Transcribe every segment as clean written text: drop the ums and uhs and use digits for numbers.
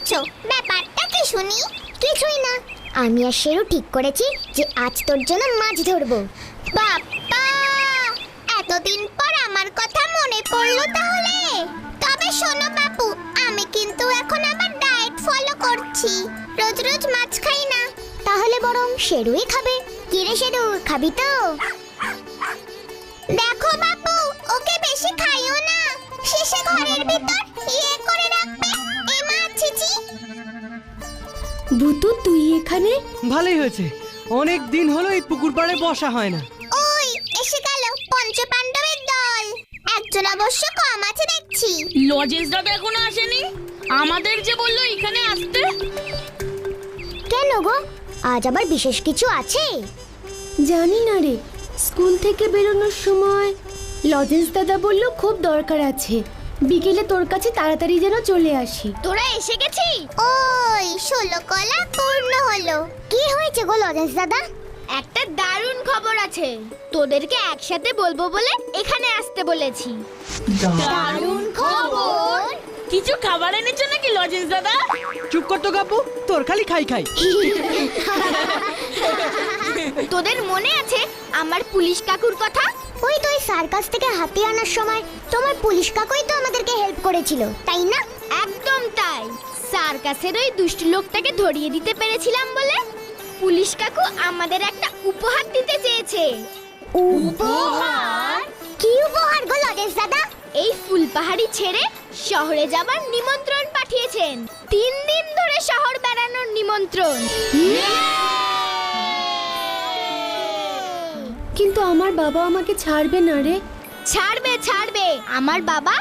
করছো? ব্যাপারটা কি শুনি? কিছুই না, আমি আর শেরু ঠিক করেছি যে আজ তোর জন্য মাছ ধরবো। বাবা, এতদিন পর আমার কথা মনে পড়লো তাহলে। তবে শোনো বাপু, আমি কিন্তু এখন আবার ডায়েট ফলো করছি, রোজ রোজ মাছ খাই না। তাহলে বরং শেরুই খাবে। কি রে শেরু, খাবি তো? দেখো বাপু, ওকে বেশি খাইও না, শেষে ঘরের ভিতর করে রাখবে। এ মা, ছিছি। ভূতু, তুই এখানে? ভালোই হয়েছে, অনেক দিন হলো এই পুকুর পাড়ে বসা হয় না। ওই এসে গেল পঞ্চপাণ্ডবের দল। একজন অবশ্য কম আছে দেখছি। লজেন্স দাদা এখনো আসেনি? আমাদের যে বললো এখানে আসতে। কেন গো, আজ আবার বিশেষ কিছু আছে? জানি না রে, স্কুল থেকে বেরোনোর সময় লজেন্স দাদা বলল খুব দরকার আছে, বিকেলে তোর কাছে তাড়াতাড়ি যেন চলে আসি। তোরা এসে গেছি? ওই 16 কলা পূর্ণ হলো। কি হয়েছে গো লজেন্স দাদা? একটা দারুণ খবর আছে, তোদেরকে একসাথে বলবো বলে এখানে আসতে বলেছি। দারুণ খবর? কিছু খাবার এনেছো নাকি লজেন্স দাদা? চুপ কর তো কাপু, তোর খালি খাই খাই। তোদের মনে আছে আমার পুলিশ কাকুর কথা? ওই তো ওই সার্কাস থেকে হাতি আনার সময় তোমার পুলিশ কাকুই তো আমাদেরকে হেল্প করেছিল, তাই না? একদম তাই। সার্কাসের ওই দুষ্ট লোকটাকে ধরিয়ে দিতে পেরেছিলাম বলে পুলিশ কাকু আমাদের একটা উপহার দিতে চেয়েছে। উপহার? কি উপহার গো লজেন্স দাদা? এই ফুলপাহাড়ি ছেড়ে শহরে যাবার নিমন্ত্রণ পাঠিয়েছেন। 3 দিন ধরে শহর বেড়ানোর নিমন্ত্রণ। কিন্তু আমার বাবা আমাকে ছাড়বে না রে। ছাড়বে ছাড়বে, আমার বাবা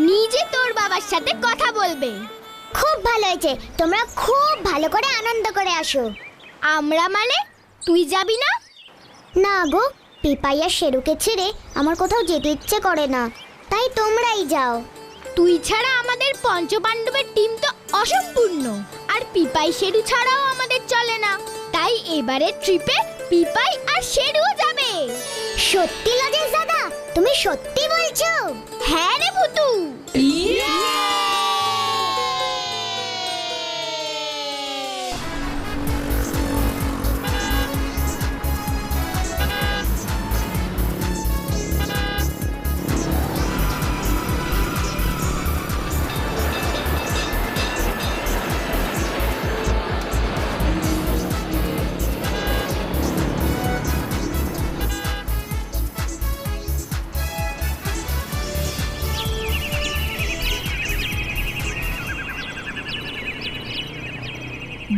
নিজে তোর বাবার সাথে কথা বলবে। খুব ভালো হয়েছে, তোমরা খুব ভালো করে আনন্দ করে আসো। আমরা মানে? তুই যাবি না? না গো, পিপাইয়া শেরুকে ছেড়ে আমার কোথাও যেতে ইচ্ছে করে না, তাই তোমরাই যাও। তুই ছাড়া আমাদের পঞ্চপাণ্ডবের টিম তো অসম্পূর্ণ, আর পিপাই শেরু ছাড়াও আমাদের চলে না। তাই এবারে ট্রিপে পিপাই আর শেরুও যাবে। সত্যি লজেন্স দাদা, তুমি সত্যি বলছো? হ্যাঁ রে ভুতু।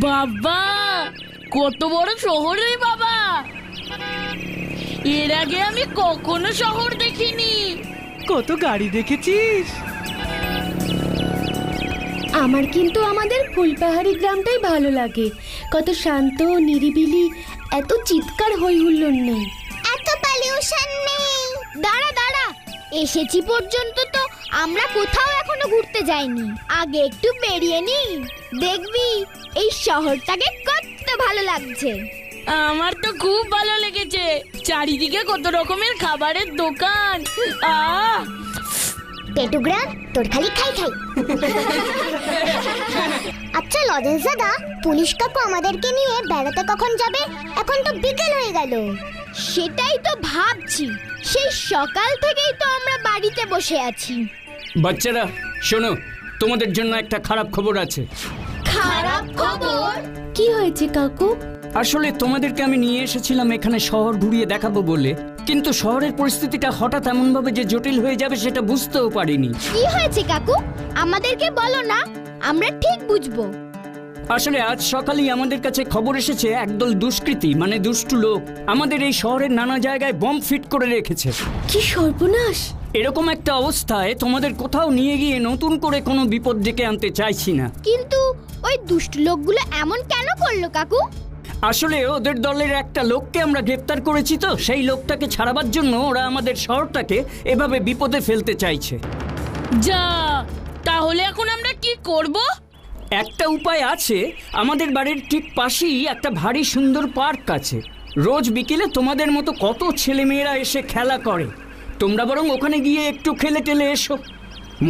বাবা, কত বড় শহর রে বাবা! এর আগে আমি কখনো শহর দেখিনি। কত গাড়ি দেখেছিস? আমার কিন্তু আমাদের ফুলপাহাড়ি গ্রামটাই ভালো লাগে। কত শান্ত, নিরিবিলি, এত চিৎকার হই হুল্লোড় নেই। এত পলিউশন নেই। দাঁড়া দাঁড়া, এসেছি পর্যন্ত তো আমরা কোথাও এখনো ঘুরতে যাইনি। আগে একটু বেরিয়ে নি, দেখবি এই শহরটাকে কত ভালো লাগছে। আমার তো খুব ভালো লেগেছে, চারিদিকে কত রকমের খাবারের দোকান। পেটুগ্রাম, তোর খালি খাই খাই। আচ্ছা লজেন্স দাদা, পুলিশ কাকু আমাদেরকে নিয়ে বেড়াতে কখন যাবে? এখন তো বিকেল হয়ে গেল। সেটাই তো ভাবছি, সেই সকাল থেকেই তো আমরা বাড়িতে বসে আছি। বাচ্চারা শোনো, তোমাদের জন্য একটা খারাপ খবর আছে। খারাপ খবর? কি হয়েছে কাকু? আসলে তোমাদেরকে আমি নিয়ে এসেছিলাম এখানে শহর ঘুরিয়ে দেখাবো বলে, কিন্তু শহরের পরিস্থিতিটা হঠাৎ এমন ভাবে যে জটিল হয়ে যাবে সেটা বুঝতেও পারিনি। কি হয়েছে কাকু? আমাদেরকে বলো না, আমরা ঠিক বুঝবো। আসলে আজ সকালেই আমাদের কাছে খবর এসেছে একদল দুষ্কৃতী মানে দুষ্টু লোক আমাদের এই শহরের নানা জায়গায় বম্ব ফিট করে রেখেছে। কি সর্বনাশ! এরকম একটা অবস্থায় তোমাদের কোথাও নিয়ে গিয়ে নতুন করে কোনো বিপদ ডেকে আনতে চাইছি না। কিন্তু ওই দুষ্ট লোকগুলো এমন কেন করলো কাকু? আসলে ওদের দলের একটা লোককে আমরা গ্রেফতার করেছি, তো সেই লোকটাকে ছাড়াবার জন্য ওরা আমাদের শহরটাকে এভাবে বিপদে ফেলতে চাইছে। যা, তাহলে এখন আমরা কি করব? একটা উপায় আছে, আমাদের বাড়ির ঠিক পাশেই একটা ভারী সুন্দর পার্ক আছে। রোজ বিকেলে তোমাদের মতো কত ছেলেমেয়েরা এসে খেলা করে, তোমরা বরং ওখানে গিয়ে একটু খেলে টেলে এসো।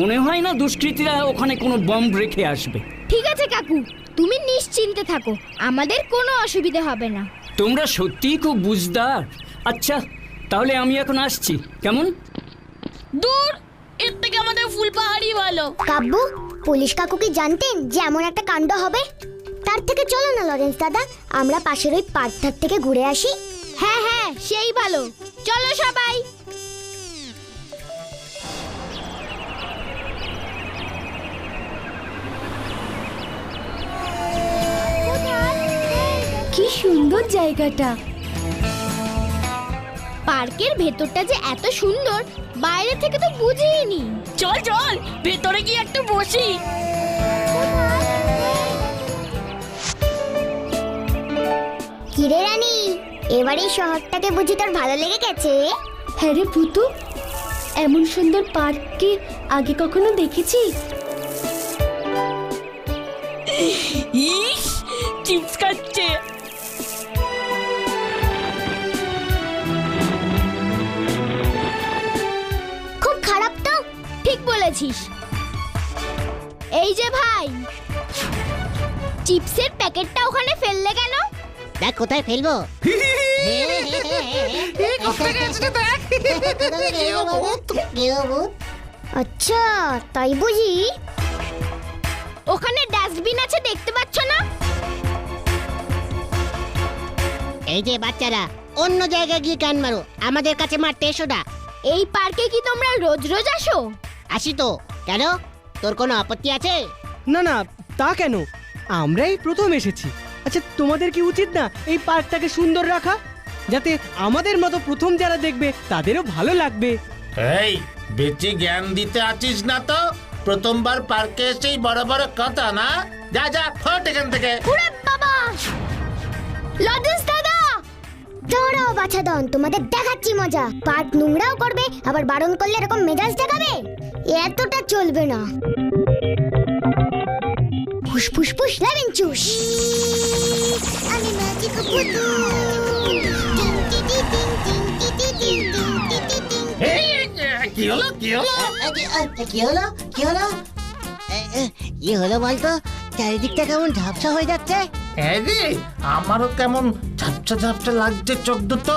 মনে হয় না দুষ্কৃতীরা ওখানে কোনো বম্ব রেখে আসবে। ঠিক আছে কাকু, তুমি নিশ্চিন্তে থাকো, আমাদের কোনো অসুবিধা হবে না। তোমরা সত্যিই খুব বুঝদার। আচ্ছা, তাহলে আমি এখন আসছি, কেমন? দূর, এর থেকে আমাদের ফুলপাহাড়ি ভালো। কাব্বু, পুলিশ কাকু কি জানতেন যে এমন একটা কাণ্ড হবে? তার থেকে চলো না লরেন্স দাদা, আমরা পাশের ওই পার্কটার থেকে ঘুরে আসি। হ্যাঁ হ্যাঁ, সেই ভালো, চলো সবাই। কি সুন্দর জায়গাটা। পার্কের ভেতরটা যে এত সুন্দর বাইরে থেকে তো বুঝিনি। চল চল, ভেতরে গিয়ে একটু বসি। কিরে রানী, এবার এই শহরটাকে বুঝি তোর ভালো লেগে গেছে? হ্যাঁ রে ভূতু, এমন সুন্দর পার্ককে আগে কখনো দেখেছি? ইস, চিপস খাচ্ছে। খুব খারাপ তো। ঠিক বলেছিস। এই যে ভাই, চিপসের প্যাকেটটা ওখানে ফেললে কেন? দেখ কোথায় ফেলবো। আচ্ছা, তাই বুঝি? ওখানে ডাস্টবিন আছে, দেখতে পাচ্ছ না? এই যে বাচ্চারা, অন্য জায়গায় গিয়ে গান মারো, আমাদের কাছে মারতে এসো না। এই পার্কে কি তোমরা রোজ রোজ আসো? আসি তো, কেন তোর কোনো আপত্তি আছে? না না, তা কেন, আমরাই প্রথম এসেছি। আচ্ছা, তোমাদের কি উচিত না এই পার্কটাকে সুন্দর রাখা, যাতে আমাদের মতো প্রথম যারা দেখবে তাদেরও ভালো লাগবে? এই বেশি জ্ঞান দিতে আছিস না তো? প্রথমবার পার্কে এসেই বড় বড় কথা না। যা যা, ফট এখান থেকে। ওরে বাবা, লজেন্স দাদা! দাঁড়াও বাছাধন, তোমাদের দেখাচ্ছি মজা। পার্ক নোংরাও করবে, আবার বারণ করলে এরকম মেজাজ দেখাবে? এতটা চলবে না। ফুস ফুস ফুস লেমন চুস। আমি ম্যাজিক পুতুল। এই, কি হলো কি হলো? কি হলো কি হলো? কি হলো বলতো? চারিদিকটা কেমন ঝাপসা হয়ে যাচ্ছে। হ্যাঁ রে, আমারও কেমন ঝাপসা ঝাপসা লাগছে চোখ দুটো।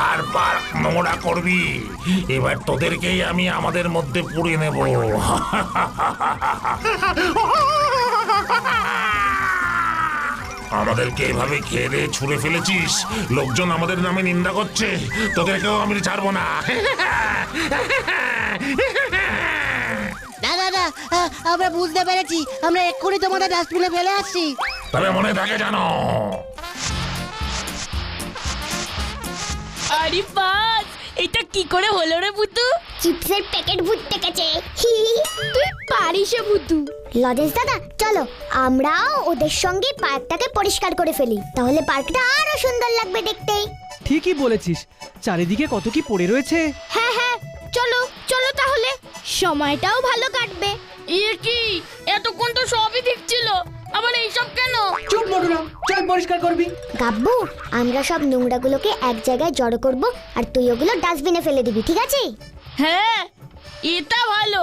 আর পার্ক নোংরা করবি, এবার তোদেরকেই আমি আমাদের মধ্যে পুড়ে নেব। আমাদেরকে এভাবে খেয়ে দিয়ে ছুঁড়ে ফেলেছিস, লোকজন আমাদের নামে নিন্দা করছে, তোদেরকেও আমি ছাড়বো না। না না না, আমরা বুঝতে পেরেছি, আমরা এক্ষুনি তোমাদের ডাস্টবিনে ফেলে আসছি। তবে মনে থাকে জানো। আরে বাস, এটা কি করে হলো রে বুতু? চিপসের প্যাকেট ভূত ডেকেছে। তুই পারিস ভূতু। লজেন্স দাদা, চলো আমরাও ওদের সঙ্গে পার্কটাকে পরিষ্কার করে ফেলি, তাহলে পার্কটা আরো সুন্দর লাগবে দেখতে। ঠিকই বলেছিস, চারিদিকে কত কি পড়ে রয়েছে। হ্যাঁ হ্যাঁ, চলো চলো, তাহলে সময়টাও ভালো কাটবে। এ কি, এতক্ষণ তো সবই ঠিক ছিল, আবার এইসব কেন? চুপ মোটুরাম, চল পরিষ্কার করবি। গাব্বু, আমরা সব নোংরাগুলোকে এক জায়গায় জড়ো করব, আর তুই ওগুলো ডাস্টবিনে ফেলে দিবি, ঠিক আছে? হ্যাঁ, এটা ভালো।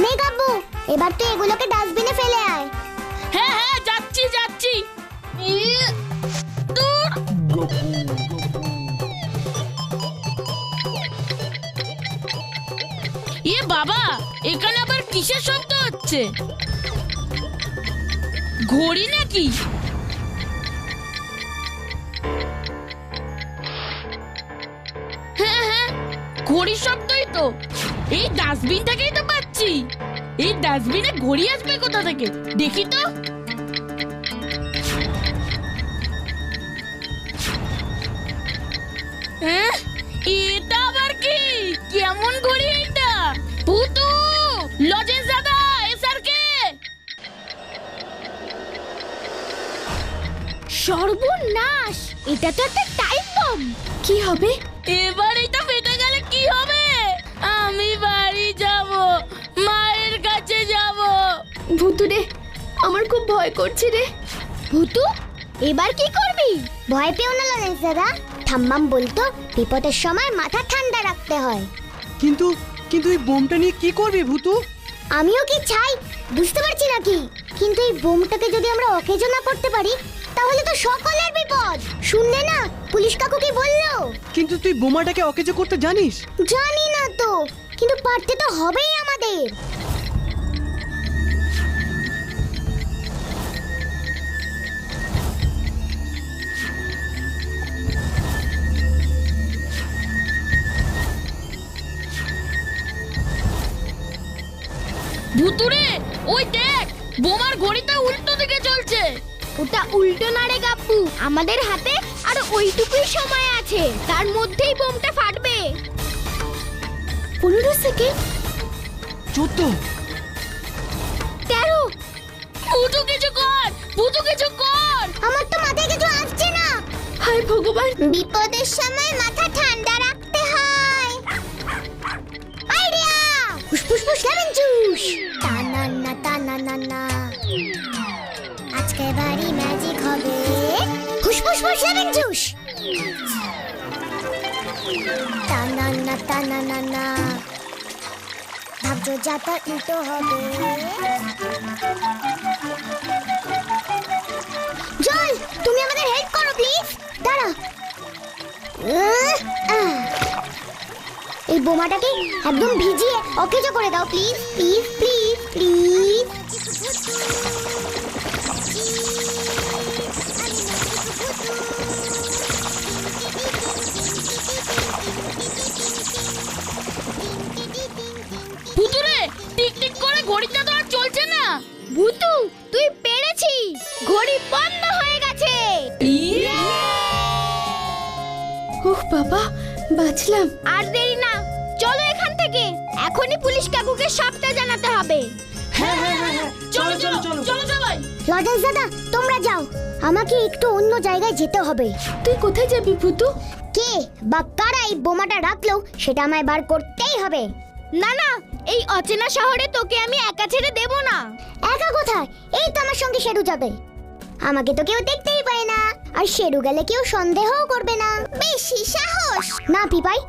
নে গাব্বু, এবার তুই এগুলোকে ডাস্টবিনে ফেলে আয়। হ্যাঁ হ্যাঁ, যাচ্ছি যাচ্ছি। ইয়ে, দূর। এ বাবা, এখানে আবার কিসের শব্দ হচ্ছে? ঘড়ি নাকি? হ্যাঁ হ্যাঁ, ঘড়ির শব্দই তো। এই ডাস্টবিন থেকেই তো পাচ্ছি। এই ডাস্টবিনে ঘড়ি আসবে কোথা থেকে? দেখি তো। হ্যাঁ, এটা আবার কি? কেমন ঘড়ি এটা? ভূতু, লজেন্স দাদা, এসআরকে। সর্বনাশ, এটা তো একটা টাইম বম। কি হবে? এবার এটা ফেটে গেলে কি হবে? আমি বাড়ি যাব, মায়ের কাছে যাব। ভূতু রে, আমার খুব ভয় করছে রে। ভূতু, এবার কি করবি? ভয় পেও না লরেন্স দাদা, ঠাম্মাম বলতো বিপদের সময় মাথা ঠান্ডা রাখতে হয়। কিন্তু কিন্তু এই বোমটা নিয়ে কি করবি ভূতু? আমিও কি চাই বুঝতে পারছি না কি, কিন্তু এই বোমটাকে যদি আমরা অকেজো না করতে পারি তাহলে তো সকলের বিপদ। শুনলে না পুলিশ কাকু কি বললো? কিন্তু তুই বোমাটাকে অকেজো করতে জানিস? জানি না তো, কিন্তু পারতে তো হবেই আমাদের। ভুতুরে, ওই দেখ, বোমার ঘড়িটা উল্টো দিকে চলছে। ওটা উল্টো না রে গাপ্পু, আমাদের হাতে আর ওইটুকুই সময় আছে, তার মধ্যেই বোমটা ফাটবে। 15 সেকেন্ড, 14, 13। ভুতু কিছু কর, ভুতু কিছু কর। আমার তো মাথায় কিছু আসছে না। হায় ভগবান। বিপদের সময় মাথা ঠান্ডা রাখতে হয়। আইডিয়া! ফুসফুস ফুস লেমন জুস। টানান্না টানান্না। আজকে বাড়ি ম্যাজিক হবে। ফুসফুস ফুস লেমন জুস। টানান্না টানান্না। ভাবছো যাতা উল্টো হবে। জল, তুমি আমাদের হেল্প করো প্লিজ। দাঁড়া। এই বোমাটাকে একদম ভিজিয়ে অকেজো করে দাও প্লিজ, প্লিজ প্লিজ প্লিজ। ভুতুরে, টিক টিক করে ঘড়িটা তো আর চলছে না। ভূতু, তুই পেরেছিস, ঘড়ি বন্ধ হয়ে গেছে। ওহ বাবা, বাঁচলাম। আর দেরি না, চলো এখান থেকে, এখনই পুলিশ কাকুকে সবটা জানাতে হবে। হ্যাঁ হ্যাঁ হ্যাঁ, চলো চলো চলো চলো সবাই। লজেন্স দাদা, তোমরা যাও, আমাকে একটু অন্য জায়গায় যেতে হবে। তুই কোথায় যাবি ভূতু? কে বা কারা এই বোমাটা রাখলো সেটা আমায় বার করতেই হবে। না না, এই অচেনা শহরে তোকে আমি একা ছেড়ে দেব না। একা কোথায়? এই তো আমার সঙ্গে শেরু যাবে। আমাকে তো কেউ দেখতেই পায় না, আর শেরু গেলে কেউ সন্দেহও করবে না। বেশি সাহস না পিপাই,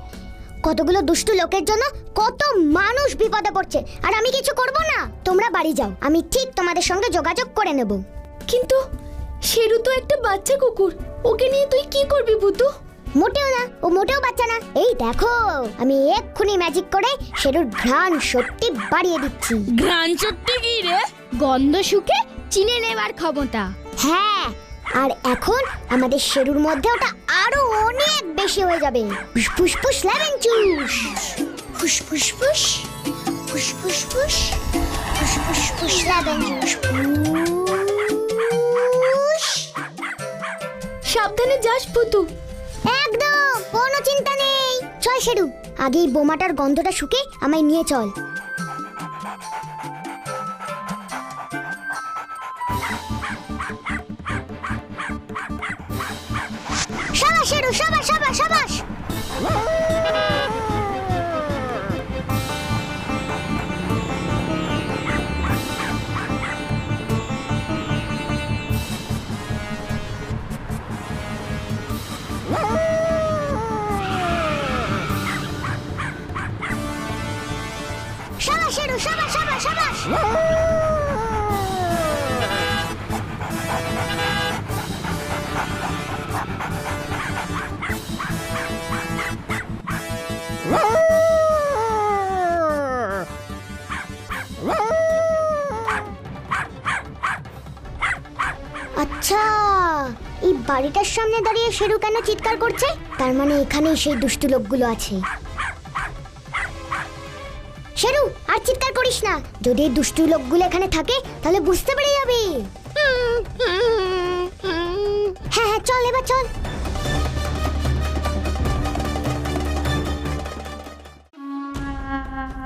কতগুলো দুষ্টু লোকের জন্য কত মানুষ বিপদে পড়ছে, আর আমি কিছু করব না। তোমরা বাড়ি যাও, আমি ঠিক তোমাদের সঙ্গে যোগাযোগ করে নেব। কিন্তু শেরু তো একটা বাচ্চা কুকুর, ওকে নিয়ে তুই কি করবি ভূতু? মোটেও না, ও মোটেও বাচ্চা না। এই দেখো, আমি এক্ষুনি ম্যাজিক করে শেরুর ঘ্রাণ সত্যি বাড়িয়ে দিচ্ছি। ঘ্রাণ সত্যি কি রে? গন্ধ শুকে চিনে নেবার ক্ষমতা। হ্যাঁ, আর এখন আমাদের শেরুর মধ্যে ওটা আরো অনেক বেশি হয়ে যাবে। ফুস ফুস লেমন জুস। ফুস ফুস ফুস ফুস ফুস ফুস ফুস ফুস ফুস লেমন জুস। সাবধানে যাস ভূতু। একদম কোনো চিন্তা নেই। চল শেরু, আগে এই বোমাটার গন্ধটা শুকে আমায় নিয়ে চল। সাবাস শেরু, সাবাস সাবাস সাবাস। সাবাস শেরু, সাবাস সাবাস সাবাস। বাড়িটার সামনে দাঁড়িয়ে শেরু কেন চিৎকার করছে? তার মানে এখানেই সেই দুষ্টু লোকগুলো আছে। শেরু, আর চিৎকার করিস না। যদি এই দুষ্টু লোকগুলো এখানে থাকে তাহলে বুঝতে পেরে যাবে। হ্যাঁ হ্যাঁ, চল এবার চল।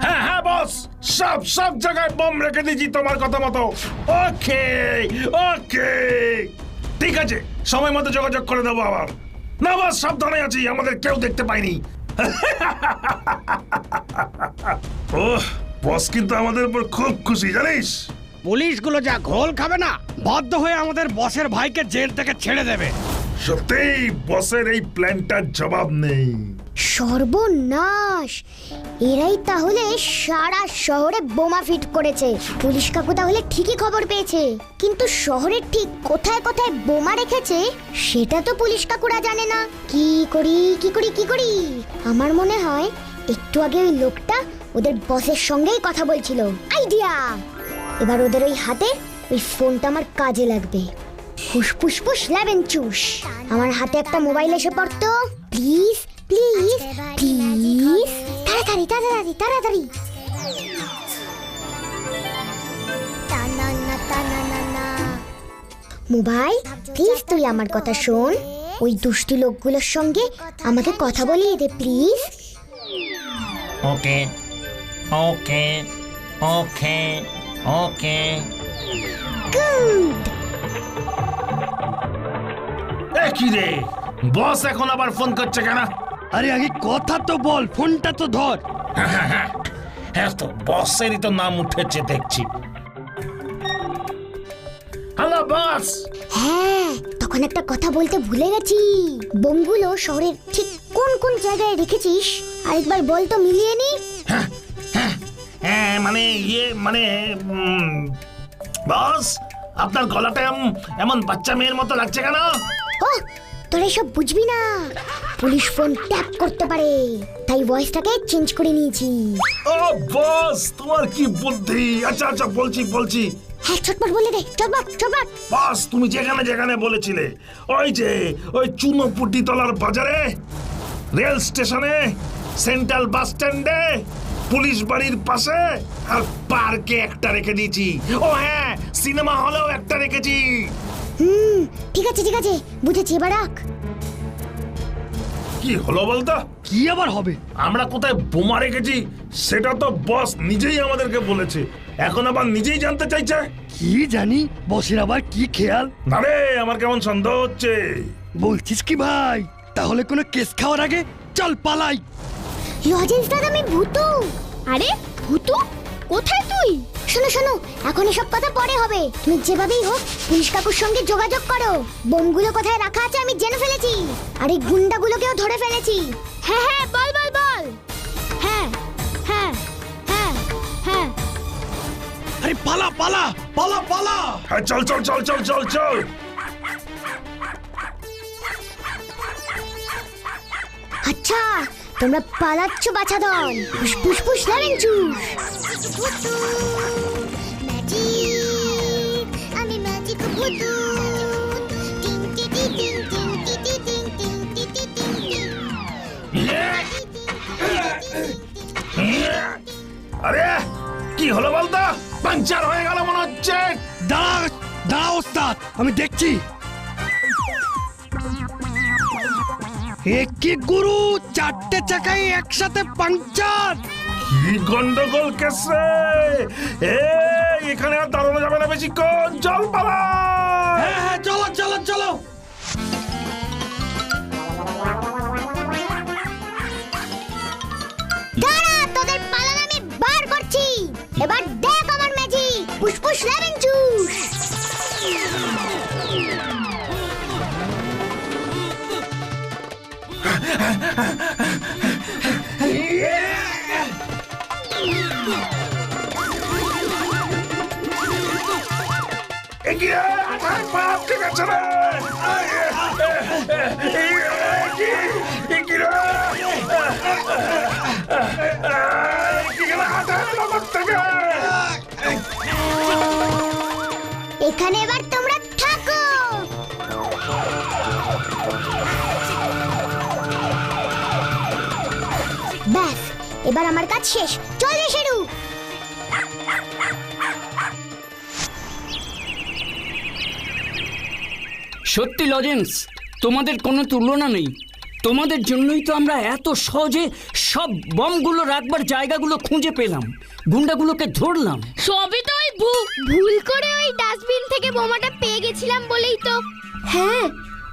হ্যাঁ হ্যাঁ বস, সব সব জায়গায় বম রেখে দিয়েছি তোমার কথা মতো। ওকে ওকে, ঠিক আছে, সময় মতো যোগাযোগ করে দেবো আবার। না বস, সাবধানে আছি, আমাদের কেউ দেখতে পায়নি। ওহ, বস কিন্তু আমাদের উপর খুব খুশি, জানিস। পুলিশগুলো যা ঘোল খাবে না, বাধ্য হয়ে আমাদের বসের ভাইকে জেল থেকে ছেড়ে দেবে। সত্যিই বসের এই প্ল্যানটার জবাব নেই। সর্বনাশ! এরাই তাহলে সারা শহরে বোমা ফিট করেছে। পুলিশ কাকু তাহলে ঠিকই খবর পেয়েছে, কিন্তু শহরের ঠিক কোথায় কোথায় বোমা রেখেছে সেটা তো পুলিশ কাকুরা জানে না। কি করি কি করি কি করি? আমার মনে হয় একটু আগে ওই লোকটা ওদের বসের সঙ্গেই কথা বলছিল। আইডিয়া! এবার ওদের ওই হাতে ওই ফোনটা আমার কাজে লাগবে। ফুসফুস ফুস লেবেন চুস। আমার হাতে একটা মোবাইল এসে পড়তো। প্লিজ প্লিজ প্লিজ, তাড়াতাড়ি তাড়াতাড়ি তাড়াতাড়ি। মোবাইল, প্লিজ তুই আমার কথা শোন। ওই দুষ্টু লোকগুলোর সঙ্গে আমাকে কথা বলিয়ে দে please. Okay okay okay okay. Good. এ কি রে, বস এখন আবার ফোন করছে কেন? আরে আগে কথা তো বল, ফোনটা তো ধর। হ্যাঁ তো বসেরই তো নাম উঠেছে দেখছি। Hello boss. হ্যাঁ, তখন একটা কথা বলতে ভুলে গেছি। বোমগুলো শহরের ঠিক কোন কোন জায়গায় রেখেছিস আরেকবার বল তো, মিলিয়ে নি। হ্যাঁ মানে বস, আপনার গলাটা এমন বাচ্চা মেয়ের মতো লাগছে কেন? ও, তোরা এসব বুঝবি না। পুলিশ ফোন ট্যাপ করতে পারে, তাই ভয়েসটাকে চেঞ্জ করে নিয়েছি। ও বস, তোমার কি বুদ্ধি! আচ্ছা আচ্ছা, বলছি। হ্যাঁ, চটপট বলে দে, চটপট চটপট। বস, তুমি যেখানে যেখানে বলেছিলে, ওই যে ওই চুনোপুটি তলার বাজারে, রেল স্টেশনে, সেন্ট্রাল বাস স্ট্যান্ডে, পুলিশ বাড়ির পাশে, আর পার্কে একটা রেখে দিয়েছি। ও হ্যাঁ, সিনেমা হলেও একটা রেখেছি। ঠিক আছে ঠিক আছে, বুঝেছি, এবার রাখ। কি হলো বলতো? কি আবার হবে? আমরা কোথায় বোমা রেখেছি সেটা তো বস নিজেই আমাদেরকে বলেছে, এখন আবার নিজেই জানতে চাইছে। কি জানি বসের আবার কি খেয়াল। না রে, আমার কেমন সন্দেহ হচ্ছে। বলছিস কি ভাই? তাহলে কোনো কেস খাওয়ার আগে চল পালাই। লজেন্স দাদা, আমি ভূতু। আরে ভূতু, কোথায় তুই? শোনো শোনো, এখন এসব কথা পরে হবে। তুমি যেভাবেই হোক পুলিশ কাকুর সঙ্গে যোগাযোগ করো। বোমগুলো কোথায় রাখা আছে আমি জেনে ফেলেছি, আর এই গুন্ডাগুলোকেও ধরে ফেলেছি। হ্যাঁ হ্যাঁ, বল বল বল। হ্যাঁ হ্যাঁ হ্যাঁ হ্যাঁ। আরে পালা পালা পালা পালা। হ্যাঁ, চল চল চল চল চল চল। আচ্ছা, তোমরা পালাচ্ছ বাছাধন। ফুসফুস ফুস লেবেন চুস। আমি ম্যাজিক ভূতু। আরে কি হলো বলতো? পাঞ্চার হয়ে গেল মনে হচ্ছে। দাঁড়া দাঁড়া ওস্তাদ, আমি দেখছি। কি গুরু, চারটে চাকাই একসাথে পাংচার! কি গন্ডগোল কেসে! এখানে আর দাঁড়ানো যাবে না বেশিক্ষণ, চল পালা। হ্যাঁ হ্যাঁ, চলো চলো চলো। দাঁড়া, তোদের পালান আমি বার করছি। এবার দেখ আমার ম্যাজিক। ফুসফুস লেবেন চুস। এগিয়ে বাপ, ঠিক আছে রে। এখানে এবার তোমরা থাকো। এবার আমার কাজ শেষ। চল রে শেরু। সত্যি লজেন্স, তোমাদের কোনো তুলনা নেই। তোমাদের জন্যই তো আমরা এত সহজে সব বমগুলো রাখবার জায়গাগুলো খুঁজে পেলাম, গুন্ডাগুলোকে ধরলাম। সবই তো ওই ভুল করে ওই ডাস্টবিন থেকে বোমাটা পেয়ে গেছিলাম বলেই তো। হ্যাঁ,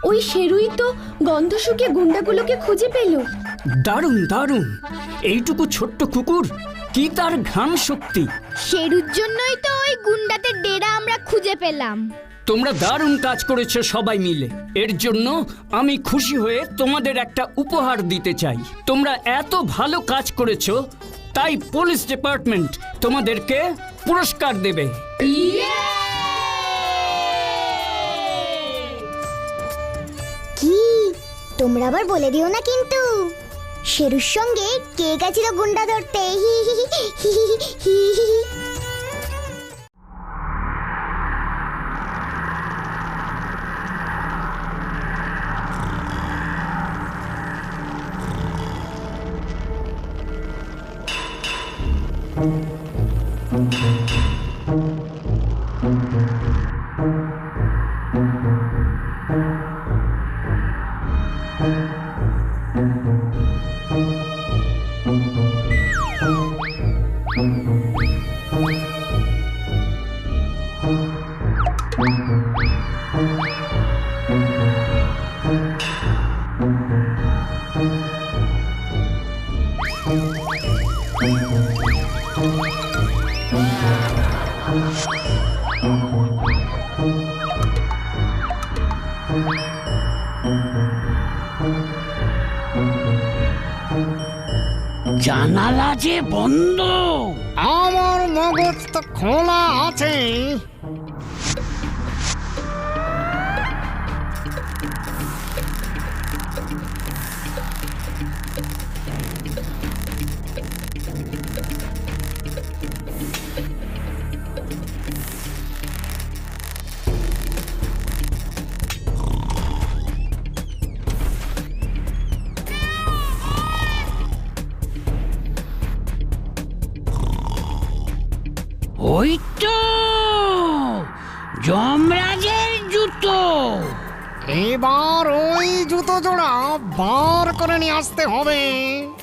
ওই শেরুই তো গন্ধ শুকে গুন্ডাগুলোকে খুঁজে পেল। দারুণ দারুণ, এইটুকু ছোট্ট কুকুর, কি তার ঘ্রাণ শক্তি! শেরুর জন্যই তো ওই গুন্ডাদের ডেরা আমরা খুঁজে পেলাম। তোমরা দারুণ কাজ করেছো সবাই মিলে। এর জন্য আমি খুশি হয়ে তোমাদের একটা উপহার দিতে চাই। তোমরা এত ভালো কাজ করেছো, তাই পুলিশ ডিপার্টমেন্ট তোমাদেরকে পুরস্কার দেবে। কি তোমরা আবার বলে দিও না কিন্তু, শেরুর সঙ্গে কে গেছিল গুন্ডা ধরতে। জানালা যে বন্ধ, আমার মগজ তো খোলা আছে। ওই তো যমরাজের জুতো। এবার ওই জুতো জোড়া বার করে নিয়ে আসতে হবে।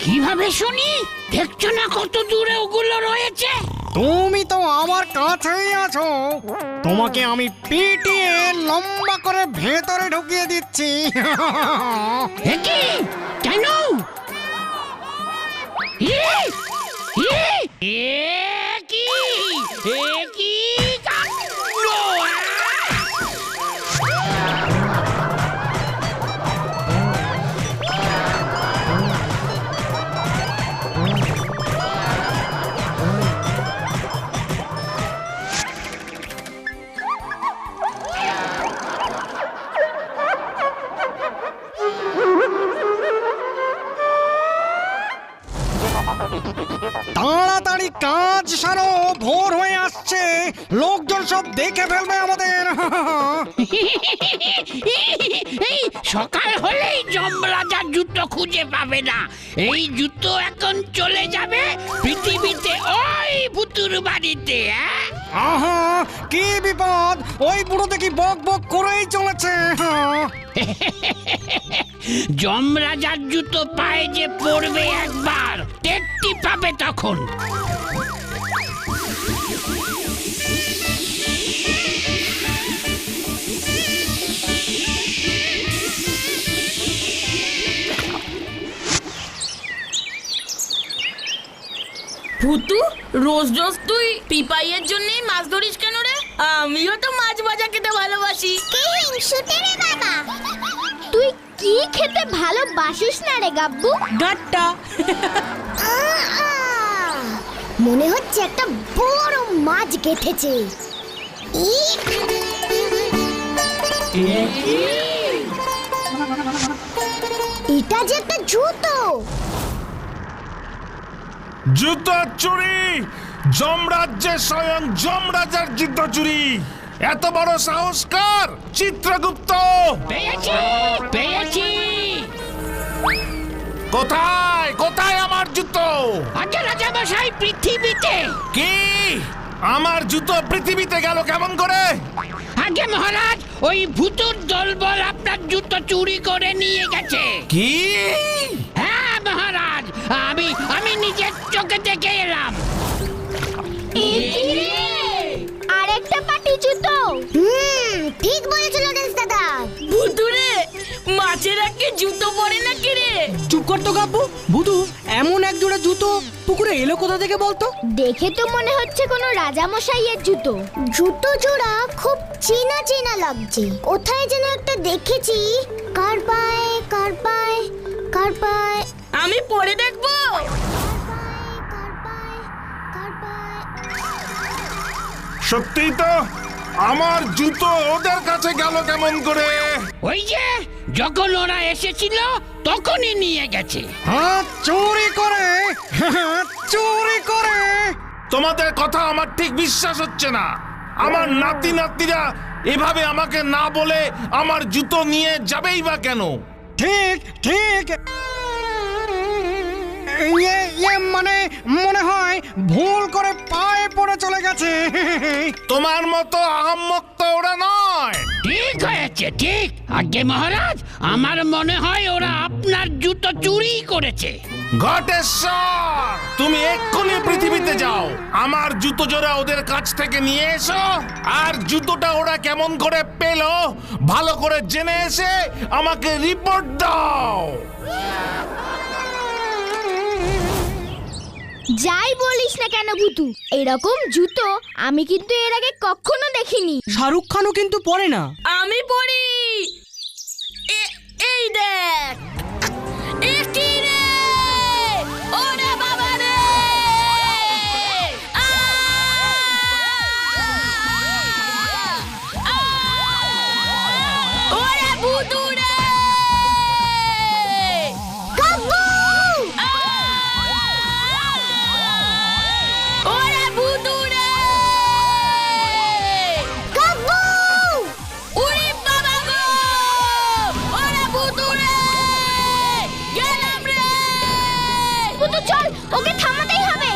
কিভাবে শুনি? দেখছো না কত দূরে ওগুলো রয়েছে? তুমি তো আমার কাছেই আছো, তোমাকে আমি পিটিয়ে লম্বা করে ভেতরে ঢুকিয়ে দিচ্ছি। কেন? তাড়াতাড়ি কাজ সারো, ভোর হয়ে আসছে, লোকজন সব দেখে ফেলবে আমাদের। এই সকাল হলেই যমরাজার জুতো খুঁজে পাবে না। এই জুতো এখন চলে যাবে পৃথিবীতে ওই ভুতুর বাড়িতে। আহা, কি বিপদ! ওই বুড়ো দেখি বক বক করেই চলেছে। যমরাজার জুতো পায়ে যে পড়বে একবার, টেকটি পাবে তখন। ভুতু, রোজ রোজ তুই পিপাইয়ের জন্যই মাছ ধরিস কেন রে? আমিও তো মাছ ভাজা খেতে ভালোবাসি। তুই কি খেতে ভালোবাসিস না রে গাব্বু? গাট্টা। মনে হচ্ছে একটা বড় মাছ গেঁথেছে। এটা যে একটা জুতো। জুতো চুরি! যমরাজ্যে স্বয়ং যমরাজার জুতো চুরি! এত বড় সাহস কার? চিত্রগুপ্ত! পেয়েছি পেয়েছি। কোথায় কোথায় আমার জুতো। আচ্ছা রাজামশাই, পৃথিবীতে কি? আমার জুতো পৃথিবীতে গেল কেমন করে? আগে মহারাজ, ওই ভূতুর দলবল আপনার জুতো চুরি করে নিয়ে গেছে। কি? হ্যাঁ মহারাজ, আমি নিজের চোখে দেখে এলাম। আরেকটা পাটি জুতো। ঠিক বলেছো লরেন্স দাদা। ভুতুরে মাছের আগে জুতো পরে না কে রে? চুপ কর তো গাব্বু। বুধু, এমন এক জোড়া জুতো পুকুরে এলো কোথা থেকে বলতো? দেখে তো মনে হচ্ছে কোনো রাজামশাইয়ের জুতো। জুতো জোড়া খুব চেনা চেনা লাগছে। কোথায় যেন একটা দেখেছি। কার পায়ে কার পায়ে কার পায়ে আমি পরে দেখবো। কার পায়ে কার পায়ে। সত্যিই তো, আমার জুতো ওদের কাছে গেল কেমন করে? ওই যে যখন ওরা এসেছিল তখনই নিয়ে গেছে। হ্যাঁ, চুরি করে, চুরি করে। তোমাদের কথা আমার ঠিক বিশ্বাস হচ্ছে না। আমার নাতি নাতনিরা এভাবে আমাকে না বলে আমার জুতো নিয়ে যাবেই বা কেন? ঠিক ঠিক। মানে মনে হয় ভুল করে পায়ে পড়ে চলে গেছে। তোমার মতো আহাম্মক তো ওরা নয়। ঠিক হয়েছে, ঠিক। আগে মহারাজ, আমার মনে হয় ওরা আপনার জুতো চুরি করেছে। ঘটেশ্বর, তুমি এক্ষুনি পৃথিবীতে যাও, আমার জুতো জোড়া ওদের কাছ থেকে নিয়ে এসো, আর জুতোটা ওরা কেমন করে পেলো ভালো করে জেনে এসে আমাকে রিপোর্ট দাও। যাই বলিস না কেন ভুতু, এরকম জুতো আমি কিন্তু এর আগে কখনো দেখিনি। শাহরুখ খানও কিন্তু পরে না। আমি পড়ি। এই দেখ, এ কি রে? ওরে বাবা রে! ওরে ভুতু রে! ওরে ভুতু রে! উড়ি বাবা গো! ওরে ভুতু রে! গেলাম রে! ভুতু চল, ওকে থামাতেই হবে।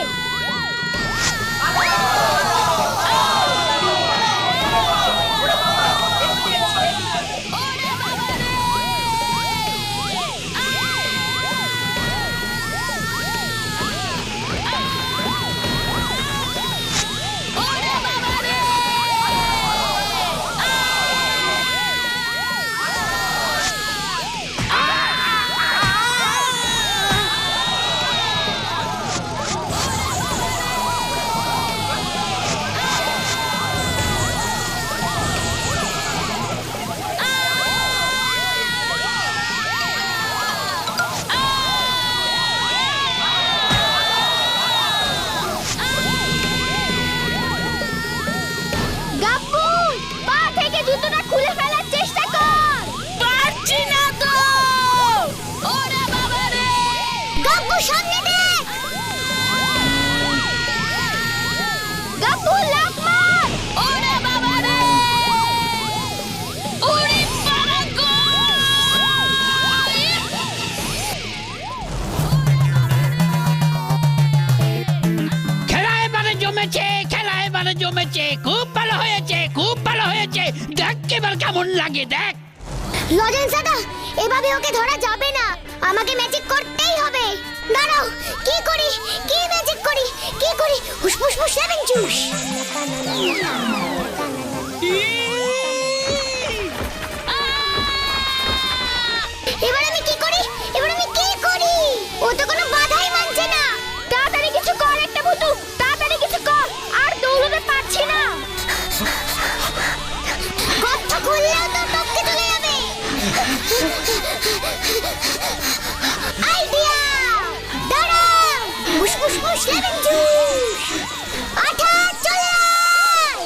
গাব্বু, পা থেকে জুতোটা খুলে ফেলার চেষ্টা কর। পারছি না তো! ওরে বাবা রে! গাব্বু সামনে দেখ। গাব্বু লাফ মার। ওরে বাবা রে! উড়ি বাবা গো! খেলা এবারে জমেছে, খেলা এবারে জমেছে। খুব ভালো হয়েছে, খুব ভালো হয়েছে। দেখ এবার কেমন লাগে, দেখ। লরেন্স দাদা, এভাবে ওকে ধরা যাবে না। আমাকে ম্যাজিক করতেই হবে। দাঁড়াও, কি করি, কি ম্যাজিক করি, কি করি? হুসফুস ফুস লেমন জুস। এবার আমি কি করি, এবার আমি কি করি? ও তো কোনো বাধাই মানছে না। তাড়াতাড়ি কিছু কর একটা ভুতু, তাড়াতাড়ি কিছু কর। আর দৌড়তে পারছি না। কথা খুললেও তো টপকে চলে যাবে। আইডিয়া! দাঁড়াও! হুসফুস ফুস লেমন জুস। আঠা চলে আয়!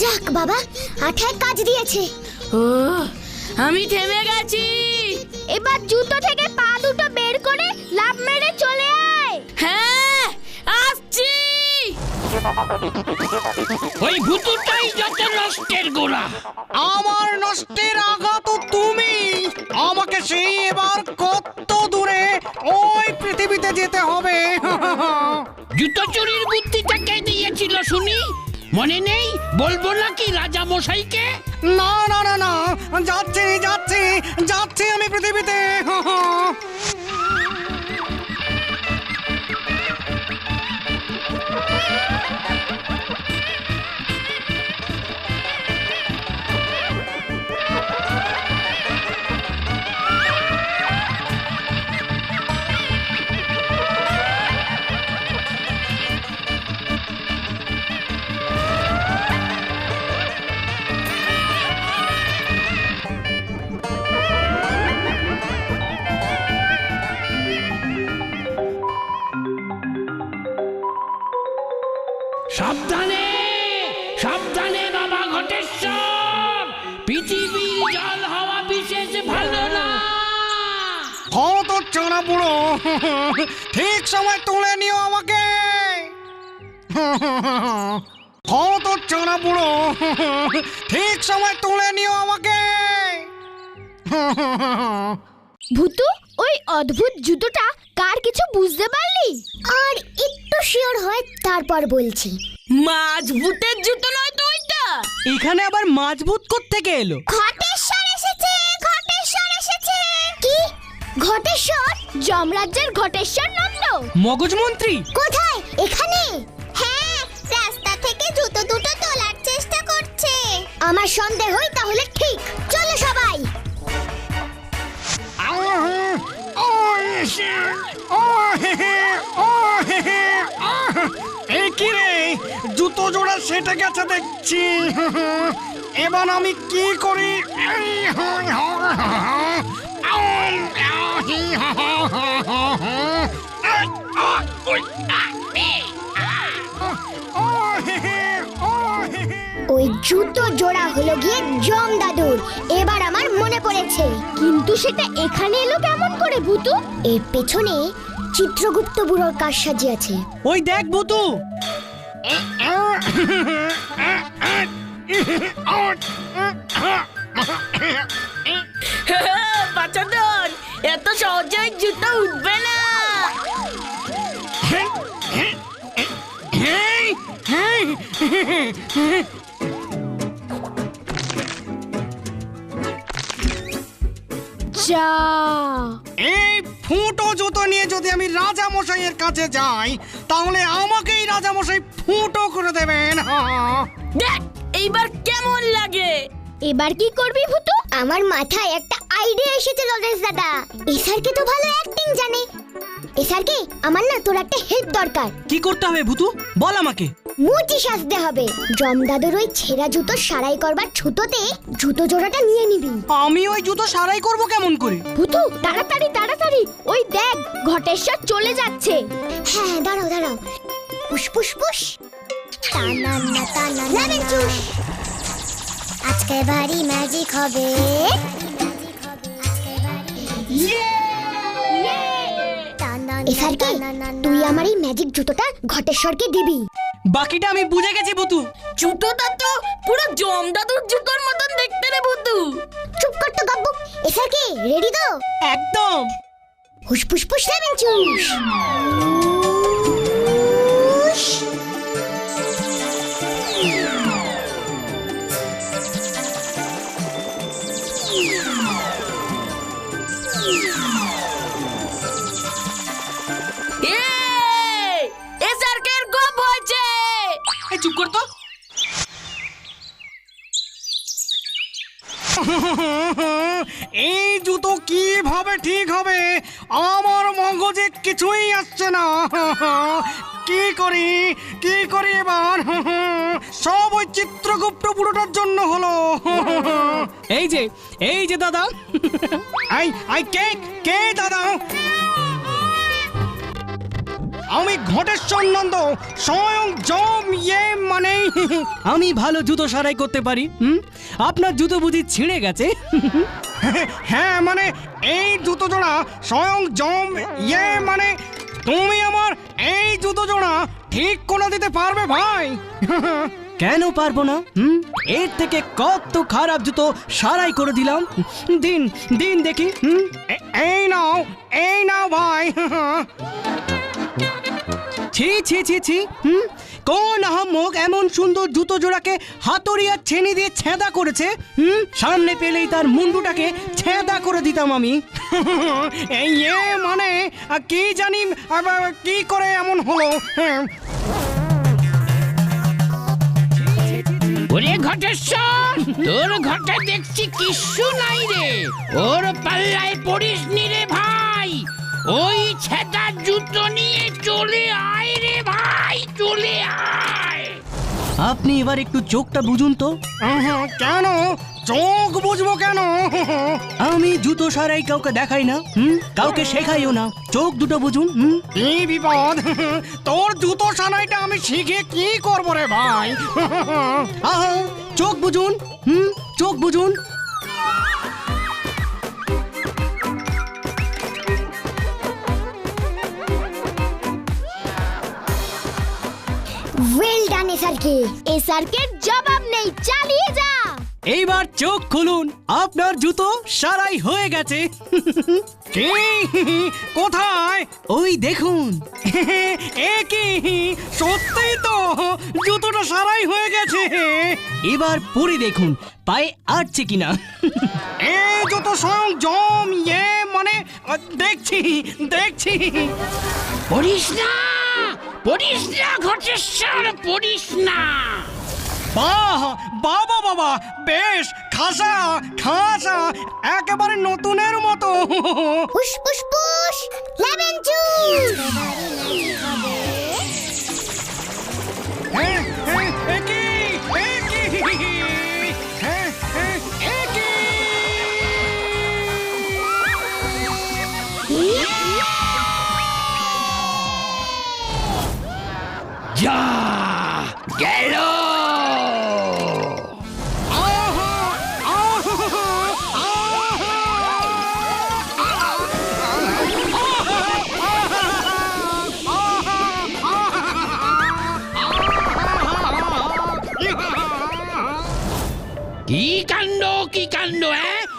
যাক বাবা, আঠায় কাজ দিয়েছে। ও, আমি থেমে গেছি। এবার জুতো থেকে পা দুটো বের করে লাফ মেরে চলে আয়। হ্যাঁ, আসছি। ওই ভুতুটাই যত নষ্টের গোড়া। আমার নষ্টের আগা তো তুমি। আমাকে সেই এবার কত দূরে ওই পৃথিবীতে যেতে হবে। জুতো চুরির বুদ্ধিটা কে দিয়েছিল শুনি? মনে নেই? বলবো নাকি রাজা মশাইকে? না না না না, যাচ্ছি যাচ্ছি যাচ্ছি আমি পৃথিবীতে। সাবধানে সাবধানে বাবা ঘটেশ্বর, পৃথিবীর জল হাওয়া বিশেষ ভালো না। কত চড়া বুড়ো, ঠিক সময় তুলে নিও আমাকে। কত চড়া বুড়ো, ঠিক সময় তুলে নিও আমাকে। ভূতু, ওই অদ্ভুত জুতোটা কার কিছু বুঝতে পারলি? আর একটু শিওর হয় তারপর বলছি। মাছ ভূতের জুতো নয় তো ওইটা? এখানে আবার মাছভূত কোত্থেকে এলো? ঘটেশ্বর এসেছে, ঘটেশ্বর এসেছে। কি ঘটেশ্বর? যমরাজ্যের ঘটেশ্বর নন্দ। মগজ মন্ত্রী? কোথায়? এখানে? হ্যাঁ, রাস্তা থেকে জুতো দুটো তোলার চেষ্টা করছে। আমার সন্দেহই তাহলে ঠিক। চলো সবাই। এই কি রে, জুতো জোড়া সেটা গেছে দেখছি। এবার আমি কি করি? ওই জুতো জোড়া হলো গিয়ে জম দাদুর। এবার আমার মনে পড়েছে। কিন্তু সেটা এখানে এলো কেমন করে ভূতু? এর পেছনে চিত্রগুপ্ত বুড়োর কারসাজি আছে। ওই দেখ ভূতু। বাচ্চাদের এত সহজে জুতো উঠবে না। যা, এই ফুটো জুতো নিয়ে যদি আমি রাজা মশাইয়ের কাছে যাই, তাহলে আমাকেই রাজা মশাই ফুটো করে দেবেন। দেখ এইবার কেমন লাগে। এবার কি করবি ভূতু? আমার মাথায় একটা আইডিয়া এসেছে লরেন্স দাদা। এসারকে তো ভালো অ্যাক্টিং জানে। এসারকে আমার না তোর একটা হেল্প দরকার। কি করতে হবে ভূতু? বল আমাকে। মুচি সাজতে হবে। জম দাদুর ওই ছেঁড়া জুতো সারাই করবার ছুতোতে জুতো জোড়াটা নিয়ে নিবি। আমি ওই জুতো সারাই করব কেমন করে? ভূতু, তাড়াতাড়ি তাড়াতাড়ি, ওই দেখ ঘটেশ্বর চলে যাচ্ছে। হ্যাঁ, দাঁড়াও দাঁড়াও। পুশ পুশ পুশ, টানান্না টানান্না চুষ। আজকে ভারী ম্যাজিক হবে। এসারকে তুই আমার এই ম্যাজিক জুতোটা ঘটেশ্বরকে দিবি। বাকিটা আমি বুঝে গেছি ভূতু। জুতোটা তো পুরো জম দাদুর জুতোর মতন দেখতে রে ভূতু। চুপ কর তো গব্বু। এসারকে রেডি তো? একদম। হুশ পুশ পুশ লেমন চুষ। চুপ কর তো। এই জুতো কিভাবে ঠিক হবে? আমার মগজে কিছুই আসছে না। কি করি কি করি এবার? সব ওই চিত্রগুপ্ত বুড়োটার জন্য হলো। এই যে দাদা। আই কে কে দাদা? আমি ঘটেশ্বর নন্দ, স্বয়ং জম মানে। আমি ভালো জুতো সারাই করতে পারি। আপনার জুতো বুঝি ছিঁড়ে গেছে? হ্যাঁ, মানে এই জুতো জোড়া স্বয়ং জম মানে তুমি আমার এই জুতো জোড়া ঠিক করে দিতে পারবে ভাই? কেন পারবো না? এর থেকে কত খারাপ জুতো সারাই করে দিলাম। দিন দিন দেখি। এই নাও ভাই। ছি ছি ছি ছি। কোন আহাম্মক এমন সুন্দর জুতো জোড়াকে হাতুড়িয়ার ছেনি দিয়ে ছেঁদা করেছে? সামনে পেলেই তার মুন্ডুটাকে ছেঁদা করে দিতাম আমি। এই মানে কি জানি কি করে এমন হলো। ওরে ঘটেশ্বর, তোর ঘটে দেখছি কিচ্ছু নাই রে। ওর পাল্লায় পড়িস নি রে ভাই। ওই ছেঁদা জুতো নিয়ে চলে আয় রে ভাই, চলে আয়। আপনি এবার একটু চোখটা বুঝুন তো। কেন চোখ বুঝবো কেন? আমি জুতো সারাই কাউকে দেখাই না, কাউকে শেখাইও না। চোখ দুটো বুঝুন। কি বিপদ! তোর জুতো সারাইটা আমি শিখে কি করবো রে ভাই? আহা, চোখ বুঝুন। চোখ বুঝুন। Well done SRK. এসআরকের জবাব নেই, চালিয়ে যা। এইবার চোখ খুলুন, আপনার জুতো সারাই হয়ে গেছে। কি? কোথায়? ওই দেখুন। এ কি সত্যিই তো জুতোটা সারাই হয়ে গেছে। এবার পরে দেখুন পায়ে আটছে কিনা। এই জুতো স্বয়ং জম মানে দেখছি। পড়িস না ঘটেশ্বর, পড়িস না। বাবা বেশ খাসা একেবারে নতুনের মতো। Push push push lemon juice. যা গেল। কি কাণ্ড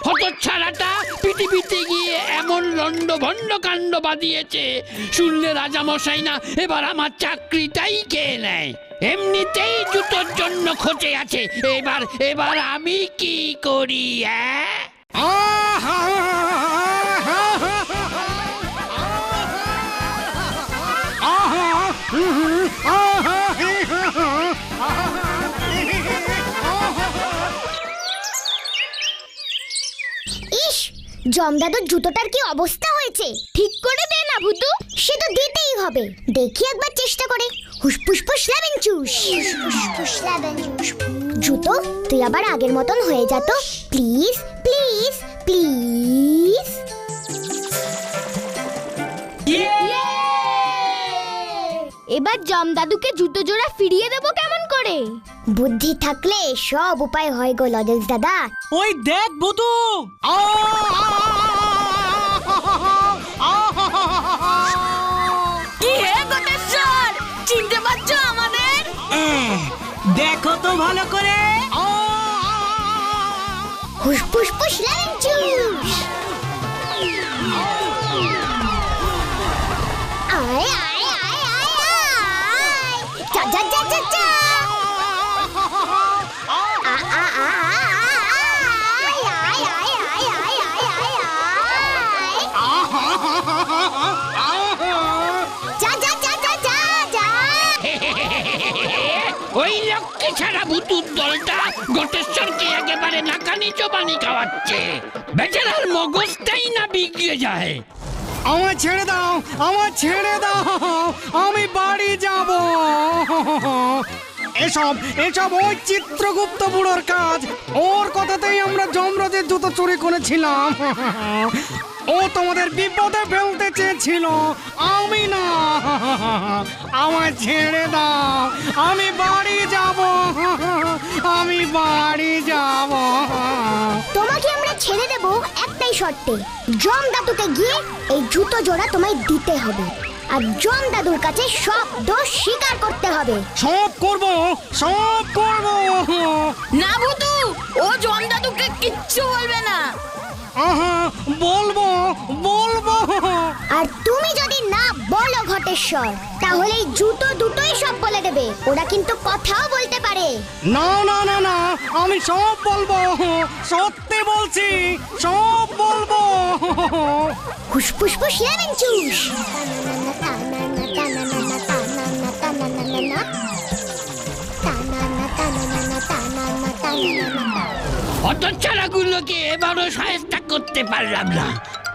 হতচ্ছাড়াটা পৃথিবীতে গিয়ে এমন লন্ড ভন্ড কাণ্ড বাঁধিয়েছে। শুনলে রাজামশাই না এবার আমার চাকরিটাই খেয়ে নেয়। এমনিতেই জুতোর জন্য খোঁজে আছে, এবার আমি কি করি? ইস, জমদাদুর জুতোটার কি অবস্থা হয়েছে। ঠিক করে দে না ভুতু। সে তো দিতেই হবে। দেখি একবার চেষ্টা করে। হুসপুসপুস লেমন জুস। হুসপুস লেমন জুস। জুতো তুই আবার আগের মতন হয়ে যা তো, প্লিজ প্লিজ প্লিজ। এবার জমদাদুকে জুতো জোড়া ফিরিয়ে দেবো কেমন করে? বুদ্ধি থাকলে সব উপায় হয় গো লজেন্স দাদা। ওই দেখ ভুতু। কি হে ঘটেশ্বর, চিনতে পারছো আমাদের? দেখো তো ভালো করে। হুসপুসপুস লেমন জুস। আয় আয় আয় আয় আয়। চা চা চা চা চা। আ আ আ আয় আয় আয় আয় আয় আয় আয় আয়। চা চা চা চা চা চা। ওই লক্ষ্মী ছাড়া ভুতুর দলটা ঘটেশ্বরকে একেবারে নাকানি চোবানি খাওয়াচ্ছে। বেচারার মগজটাই না বিগড়ে যায়। আমায় ছেড়ে দাও, আমি বাড়ি যাব। এসব ওই চিত্রগুপ্ত বুড়োর কাজ। ওর কথাতেই আমরা যমরাজের জুতো চুরি করেছিলাম। ও তোমাদের বিপদে ফেলতে চেয়েছিল, আমি না। আমায় ছেড়ে দাও, আমি বাড়ি যাব। তোমাকে আমরা ছেড়ে দেব একটাই শর্তে। জমদাদুকে গিয়ে এই জুতো জোড়া তোমায় দিতে হবে। আর জম দাদুর কাছে সব দোষ স্বীকার করতে হবে। সব করব, সব করব। না ভূতু, ও জম দাদুকে কিচ্ছু বলবে না। আহা, বলবো বলবো। আর তুমি যদি না বলো ঘটেশ্বর, তাহলে এই জুতো দুটোই সব বলে দেবে। ওরা কিন্তু কথাও বলতে পারে। না না না না, আমি সব বলবো, সত্যি বলছি, সব বলবো। ফুসফুসফুস লেমন জুস। হতচ্ছাড়াগুলোকে এবারও সাহেস্তা করতে পারলাম না।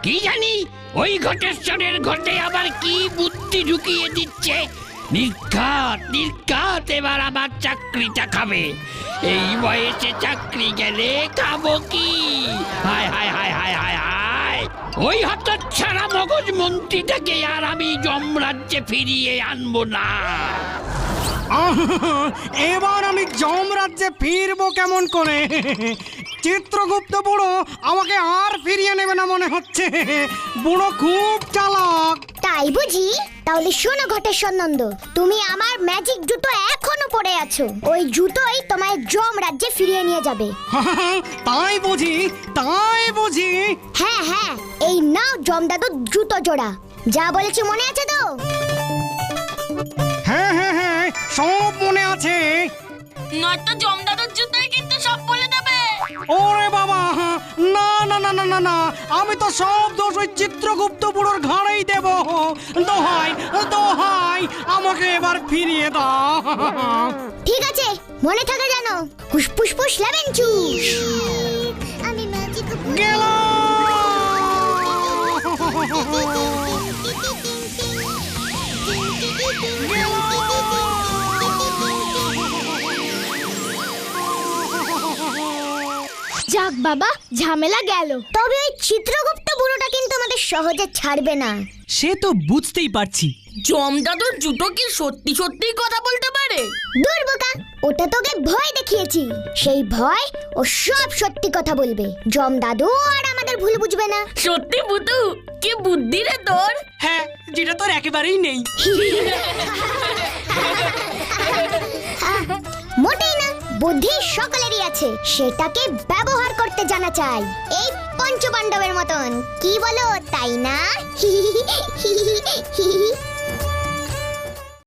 কি জানি ওই ঘটেশ্বরের ঘটে আবার কি বুদ্ধি ঢুকিয়ে দিচ্ছে। নির্ঘাত নির্ঘাত এবার আমার চাকরিটা খাবে। এই বয়সে চাকরি গেলে খাবো কি? হায় হায় হায় হায় হায় হায়, ওই হতচ্ছাড়া মগজ মন্ত্রীটাকে আর আমি যমরাজ্যে ফিরিয়ে আনবো না। এবার আমি যমরাজ্যে ফিরবো কেমন করে? চিত্রগুপ্ত বুড়ো আমাকে আর ফিরিয়ে নেবে না মনে হচ্ছে। বুড়ো খুব চালাক। তাই বুঝি? তাহলে শোনো ঘটেশ্বর নন্দ, তুমি আমার ম্যাজিক জুতো এখনো পরে আছো। ওই জুতোই তোমায় জম রাজ্যে ফিরিয়ে নিয়ে যাবে। তাই বুঝি, তাই বুঝি। হ্যাঁ হ্যাঁ, এই নাও জম দাদুর জুতো জোড়া। যা বলেছি মনে আছে তো? হ্যাঁ হ্যাঁ হ্যাঁ, সব মনে আছে। নয়তো জম দাদুর জুতোই কিন্তু সব বলে দেবে। ওরে বাবা, না না না না না না, আমি তো সব দোষ ওই চিত্রগুপ্ত বুড়োর ঘাড়েই দেব। দোহাই দোহাই, আমাকে এবার ফিরিয়ে দাও। ঠিক আছে, মনে থাকে জানো। ফুসফুসফুস লেমন জুস। আমি ম্যাজিক গেলাম। যাক বাবা, ঝামেলা গেল। তবে ওই চিত্রগুপ্ত বুড়োটা কিন্তু আমাদের সহজে ছাড়বে না। সে তো বুঝতেই পারছি। জম দাদুর জুতো কি সত্যি সত্যি কথা বলতে পারে? দূর বোকা, ওটা তোকে ভয় দেখিয়েছি। সেই ভয় ও সব সত্যি কথা বলবে। জম দাদু আর আমাদের ভুল বুঝবে না। সত্যি ভূতু, কি বুদ্ধি রে তোর। হ্যাঁ, যেটা তোর একেবারেই নেই। মোটেই না, বুদ্ধি সকলেরই আছে, সেটাকে ব্যবহার করতে জানা চাই। এই পঞ্চপাণ্ডবের মতন, কি বলো তাই না?